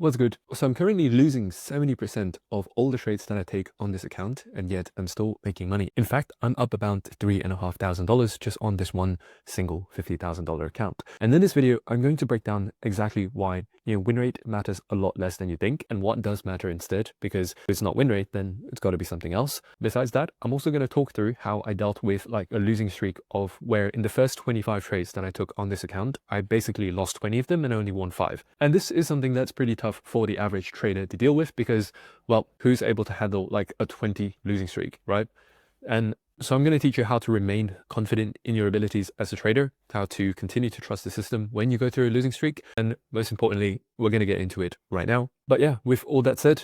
What's good? So I'm currently losing 70% of all the trades that I take on this account, and yet I'm still making money. In fact, I'm up about $3,500 just on this one single $50,000 account. And in this video, I'm going to break down exactly why win rate matters a lot less than you think, and what does matter instead, because if it's not win rate, then it's got to be something else. Besides that, I'm also going to talk through how I dealt with like a losing streak of where in the first 25 trades that I took on this account, I basically lost 20 of them and only won 5. And this is something that's pretty tough for the average trader to deal with because, well, who's able to handle like a 20 losing streak, right? And so I'm going to teach you how to remain confident in your abilities as a trader, how to continue to trust the system when you go through a losing streak, and most importantly, we're going to get into it right now. But yeah, with all that said,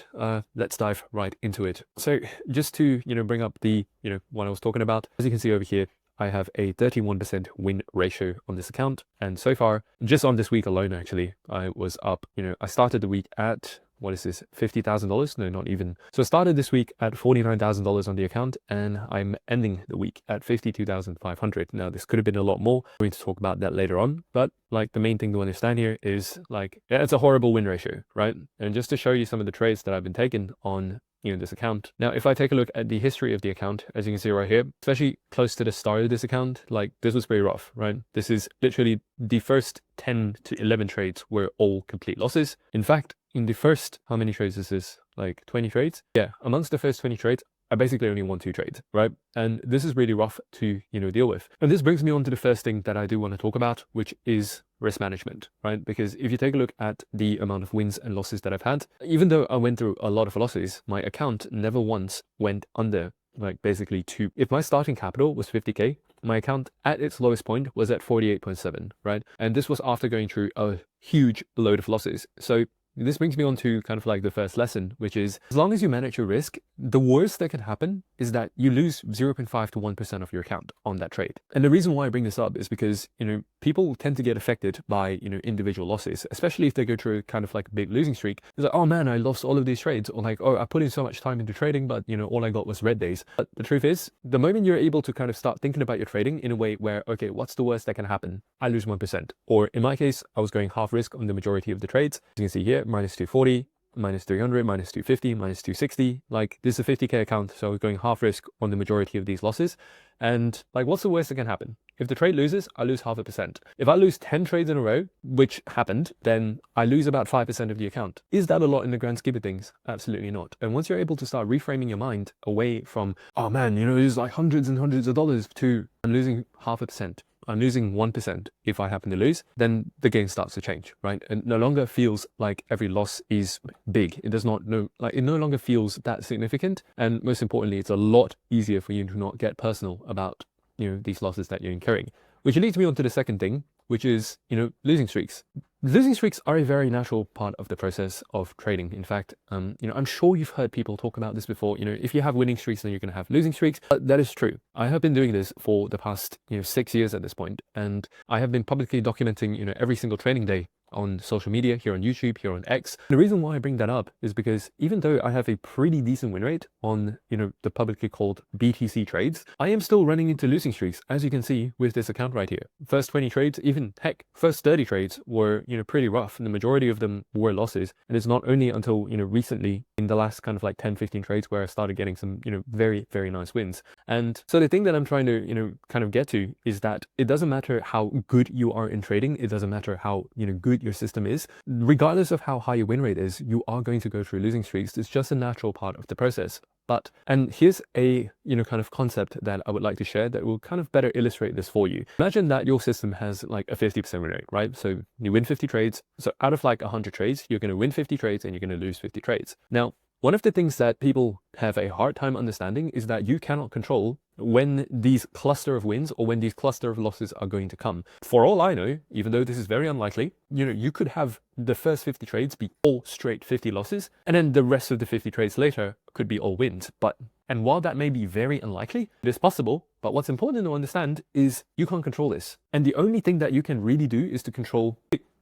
let's dive right into it. So just to, bring up the, what I was talking about, as you can see over here, I have a 31% win ratio on this account. And so far, just on this week alone, actually, I was up, I started the week at, what is this, $50,000? No, not even. So I started this week at $49,000 on the account, and I'm ending the week at $52,500. Now, this could have been a lot more. We're going to talk about that later on. But like the main thing to understand here is like, yeah, it's a horrible win ratio, right? And just to show you some of the trades that I've been taking on this account. Now, if I take a look at the history of the account, as you can see right here, especially close to the start of this account, like this was very rough, right? This is literally the first 10 to 11 trades were all complete losses. In fact, in the first, how many trades is this? Like 20 trades? Yeah, amongst the first 20 trades, I basically only won 2 trades, right? And this is really rough to, deal with. And this brings me on to the first thing that I do want to talk about, which is risk management, right? Because if you take a look at the amount of wins and losses that I've had, even though I went through a lot of losses, my account never once went under, like basically 2. If my starting capital was 50K, my account at its lowest point was at 48.7, right? And this was after going through a huge load of losses. So this brings me on to kind of like the first lesson, which is as long as you manage your risk, the worst that can happen is that you lose 0.5 to 1% of your account on that trade. And the reason why I bring this up is because, people tend to get affected by, individual losses, especially if they go through kind of like a big losing streak. It's like, oh man, I lost all of these trades, or like, oh, I put in so much time into trading, but all I got was red days. But the truth is, the moment you're able to kind of start thinking about your trading in a way where, okay, what's the worst that can happen? I lose 1%. Or in my case, I was going half risk on the majority of the trades. As you can see here, minus 240, minus 300, minus 250, minus 260. Like this is a 50K account, so I was going half risk on the majority of these losses. And like, what's the worst that can happen? If the trade loses, I lose 0.5%. If I lose 10 trades in a row, which happened, then I lose about 5% of the account. Is that a lot in the grand scheme of things? Absolutely not. And once you're able to start reframing your mind away from, oh man, there's like hundreds and hundreds of dollars, to I'm losing 0.5%. I'm losing 1% if I happen to lose, then the game starts to change, right? And no longer feels like every loss is big. It does not know, like it no longer feels that significant. And most importantly, it's a lot easier for you to not get personal about, these losses that you're incurring. Which leads me on to the second thing, which is, losing streaks. Losing streaks are a very natural part of the process of trading. In fact, I'm sure you've heard people talk about this before. If you have winning streaks, then you're going to have losing streaks. That is true. I have been doing this for the past, 6 years at this point, and I have been publicly documenting, every single trading day on social media, here on YouTube, here on X. The reason why I bring that up is because even though I have a pretty decent win rate on, the publicly called BTC trades, I am still running into losing streaks, as you can see with this account right here. First 20 trades, even heck, first 30 trades were, pretty rough, and the majority of them were losses. And it's not only until, recently in the last kind of like 10, 15 trades where I started getting some, very, very nice wins. And so the thing that I'm trying to, kind of get to is that it doesn't matter how good you are in trading. It doesn't matter how, good your system is. Regardless of how high your win rate is, you are going to go through losing streaks. It's just a natural part of the process. But, and here's a, kind of concept that I would like to share that will kind of better illustrate this for you. Imagine that your system has like a 50% win rate, right? So you win 50 trades. So out of like 100 trades, you're going to win 50 trades and you're going to lose 50 trades. Now, one of the things that people have a hard time understanding is that you cannot control when these cluster of wins or when these cluster of losses are going to come. For all I know, even though this is very unlikely, you could have the first 50 trades be all straight 50 losses, and then the rest of the 50 trades later could be all wins. And while that may be very unlikely, it is possible. But what's important to understand is you can't control this. And the only thing that you can really do is to control,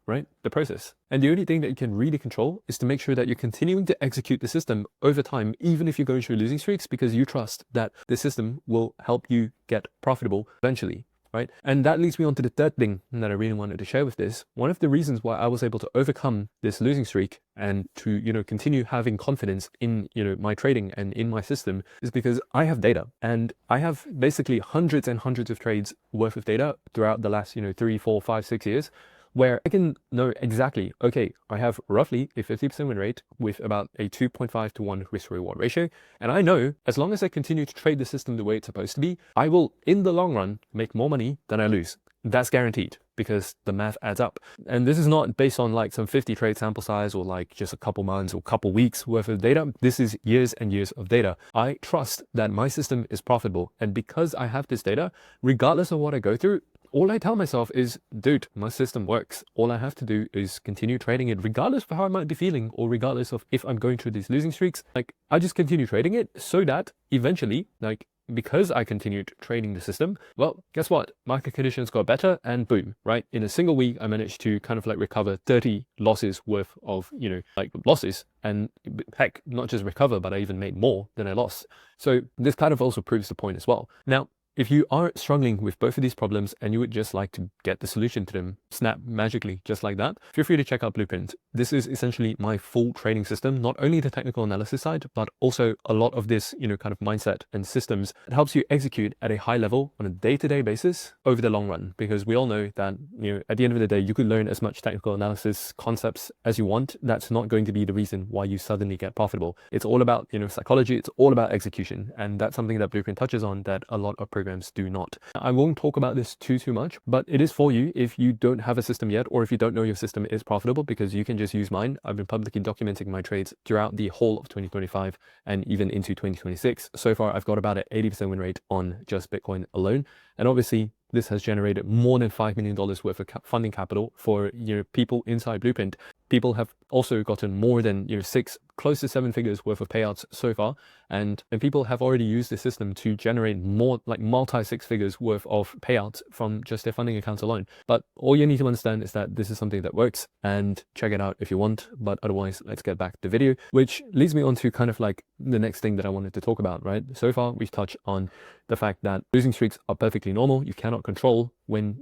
right, the process. And the only thing that you can really control is to make sure that you're continuing to execute the system over time, even if you're going through losing streaks, because you trust that the system will help you get profitable eventually. right? And that leads me on to the third thing that I really wanted to share with this. One of the reasons why I was able to overcome this losing streak and to, continue having confidence in, my trading and in my system is because I have data, and I have basically hundreds and hundreds of trades worth of data throughout the last, 3, 4, 5, 6 years, where I can know exactly, okay, I have roughly a 50% win rate with about a 2.5 to 1 risk reward ratio. And I know as long as I continue to trade the system the way it's supposed to be, I will, in the long run, make more money than I lose. That's guaranteed because the math adds up. And this is not based on like some 50 trade sample size or like just a couple months or couple weeks worth of data. This is years and years of data. I trust that my system is profitable. And because I have this data, regardless of what I go through, all I tell myself is, dude, my system works. All I have to do is continue trading it regardless of how I might be feeling or regardless of if I'm going through these losing streaks. Like, I just continue trading it so that eventually, like, because I continued trading the system, well, guess what? Market conditions got better and boom, right? In a single week, I managed to kind of like recover 30 losses worth of, losses. And heck, not just recover, but I even made more than I lost. So this kind of also proves the point as well. Now, if you are struggling with both of these problems and you would just like to get the solution to them snap magically just like that, feel free to check out Blueprint. This is essentially my full trading system, not only the technical analysis side, but also a lot of this, kind of mindset and systems that helps you execute at a high level on a day-to-day basis over the long run. Because we all know that, at the end of the day, you could learn as much technical analysis concepts as you want. That's not going to be the reason why you suddenly get profitable. It's all about, psychology. It's all about execution. And that's something that Blueprint touches on that a lot of programs do not. I won't talk about this too much, but it is for you if you don't have a system yet, or if you don't know your system is profitable, because you can just use mine. I've been publicly documenting my trades throughout the whole of 2025 and even into 2026. So far, I've got about an 80% win rate on just Bitcoin alone. And obviously, this has generated more than $5 million worth of funding capital for people inside Blueprint. People have also gotten more than close to 7 figures worth of payouts so far, and people have already used the system to generate more, like multi 6 figures worth of payouts from just their funding accounts alone. But all you need to understand is that this is something that works, and check it out if you want. But otherwise, let's get back to the video, which leads me on to kind of like the next thing that I wanted to talk about, right? So far, we've touched on the fact that losing streaks are perfectly normal. You cannot control when,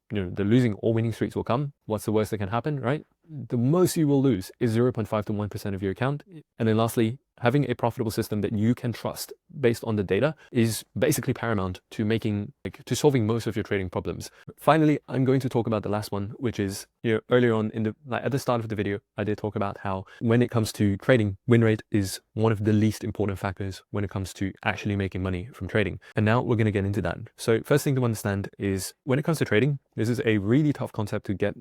the losing or winning streaks will come. What's the worst that can happen, right? The most you will lose is 0.5 to 1% of your account. And then lastly, having a profitable system that you can trust based on the data is basically paramount to solving most of your trading problems. Finally, I'm going to talk about the last one, which is, earlier on at the start of the video, I did talk about how when it comes to trading, win rate is one of the least important factors when it comes to actually making money from trading. And now we're going to get into that. So first thing to understand is when it comes to trading, this is a really tough concept to get,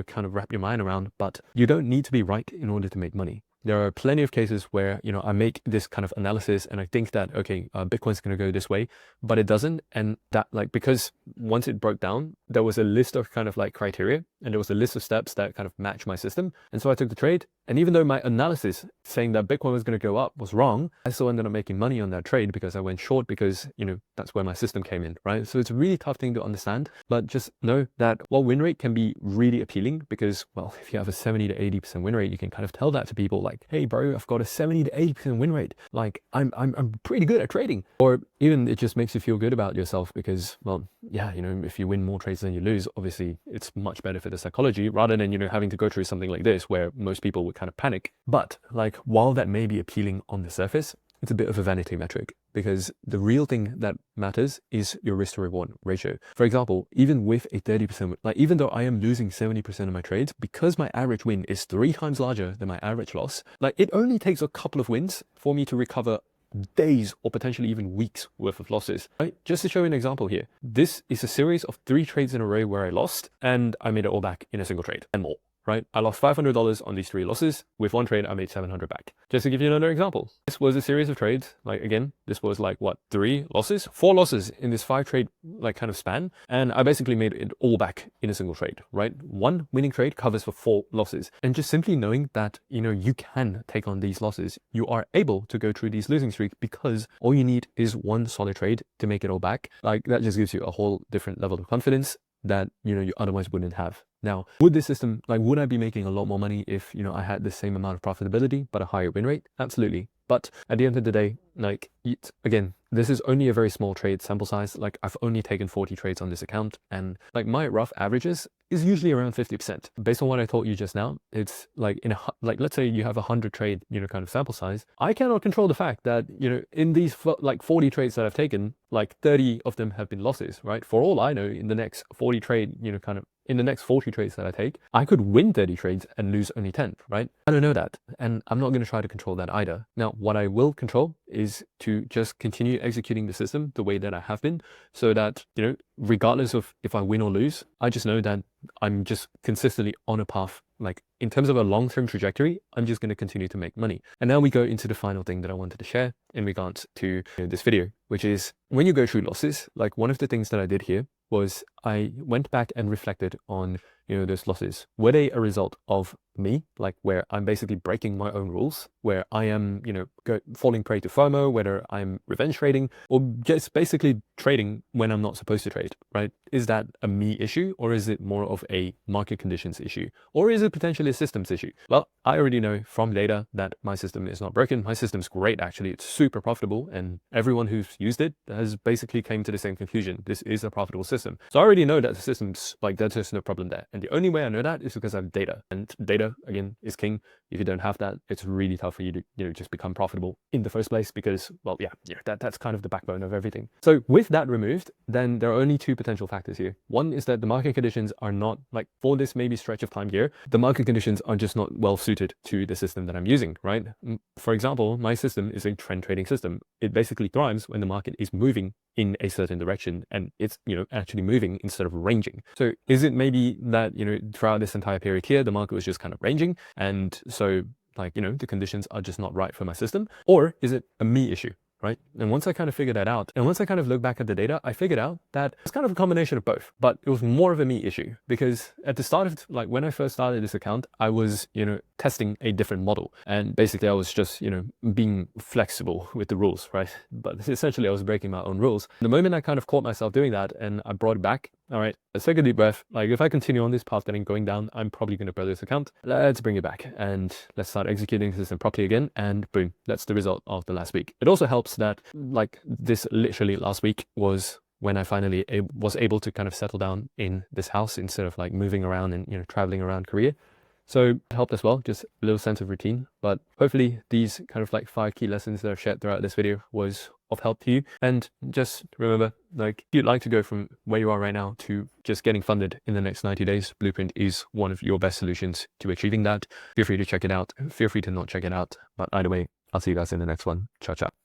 kind of wrap your mind around, but you don't need to be right in order to make money. There are plenty of cases where, I make this kind of analysis and I think that, okay, Bitcoin's going to go this way, but it doesn't. And that because once it broke down, there was a list of kind of like criteria and there was a list of steps that kind of match my system. And so I took the trade. And even though my analysis saying that Bitcoin was going to go up was wrong, I still ended up making money on that trade because I went short because, that's where my system came in, right? So it's a really tough thing to understand, but just know that while win rate can be really appealing because, well, if you have a 70 to 80% win rate, you can kind of tell that to people like, hey bro, I've got a 70 to 80% win rate. Like I'm pretty good at trading. Or even it just makes you feel good about yourself because, well, yeah, if you win more trades than you lose, obviously it's much better for the psychology rather than, having to go through something like this where most people would kind of panic. But like, while that may be appealing on the surface, it's a bit of a vanity metric because the real thing that matters is your risk to reward ratio. For example, even with a 30%, even though I am losing 70% of my trades, because my average win is 3 times larger than my average loss, it only takes a couple of wins for me to recover days or potentially even weeks worth of losses, right? Just to show you an example here, this is a series of 3 trades in a row where I lost and I made it all back in a single trade and more. Right? I lost $500 on these 3 losses. With one trade, I made $700 back. Just to give you another example, this was a series of trades. Again, this was 3 losses, 4 losses in this 5 trade, kind of span. And I basically made it all back in a single trade, right? One winning trade covers for 4 losses. And just simply knowing that, you can take on these losses, you are able to go through these losing streaks because all you need is one solid trade to make it all back. That just gives you a whole different level of confidence that, you otherwise wouldn't have. Now, would this system, like, would I be making a lot more money if, you know, I had the same amount of profitability, but a higher win rate? Absolutely. But at the end of the day, like, again, this is only a very small trade sample size. Like, I've only taken 40 trades on this account, and like my rough averages is usually around 50%. Based on what I told you just now, it's like like, let's say you have 100 trade, you know, kind of sample size. I cannot control the fact that, you know, in these like 40 trades that I've taken, like 30 of them have been losses, right? For all I know, in the next 40 trade, you know, kind of in the next 40 trades that I take, I could win 30 trades and lose only 10, right? I don't know that, and I'm not going to try to control that either. Now, what I will control is to just continue executing the system the way that I have been, so that, you know, regardless of if I win or lose, I just know that I'm just consistently on a path. Like, in terms of a long-term trajectory, I'm just going to continue to make money. And now we go into the final thing that I wanted to share in regards to, you know, this video, which is when you go through losses, like one of the things that I did here was I went back and reflected on, you know, those losses. Were they a result of me, like where I'm basically breaking my own rules, where I am, you know, falling prey to FOMO, whether I'm revenge trading or just basically trading when I'm not supposed to trade, right? Is that a me issue, or is it more of a market conditions issue, or is it potentially a systems issue? Well, I already know from data that my system is not broken. My system's great, actually. It's super profitable, and everyone who's used it has basically came to the same conclusion. This is a profitable system. So I already know that the system's like, there's just no problem there. And the only way I know that is because I have data, and data, again, is king. If you don't have that, it's really tough for you to, you know, just become profitable in the first place, because, well, yeah, that's kind of the backbone of everything. So with that removed, then there are only two potential factors here. One is that the market conditions are not, like, for this maybe stretch of time here, the market conditions are just not well suited to the system that I'm using, right? For example, my system is a trend trading system. It basically thrives when the market is moving in a certain direction, and it's, you know, actually moving instead of ranging. So is it maybe that, you know, throughout this entire period here, the market was just kind of ranging, and so, like, you know, the conditions are just not right for my system? Or is it a me issue, right? And once I kind of figured that out, and once I kind of looked back at the data, I figured out that it's kind of a combination of both, but it was more of a me issue, because at the start of, like, when I first started this account, I was, you know, testing a different model, and basically I was just, you know, being flexible with the rules, right? But essentially I was breaking my own rules. The moment I kind of caught myself doing that and I brought it back, all right, let's take a deep breath. Like, if I continue on this path that I'm going down, I'm probably going to blow this account. Let's bring it back and let's start executing the system properly again. And boom, that's the result of the last week. It also helps that, like, this literally last week was when I finally was able to kind of settle down in this house instead of like moving around and, you know, traveling around Korea. So it helped as well, just a little sense of routine. But hopefully these kind of like 5 key lessons that I've shared throughout this video was of help to you. And just remember, like, if you'd like to go from where you are right now to just getting funded in the next 90 days, Blueprint is one of your best solutions to achieving that. Feel free to check it out. Feel free to not check it out. But either way, I'll see you guys in the next one. Ciao, ciao.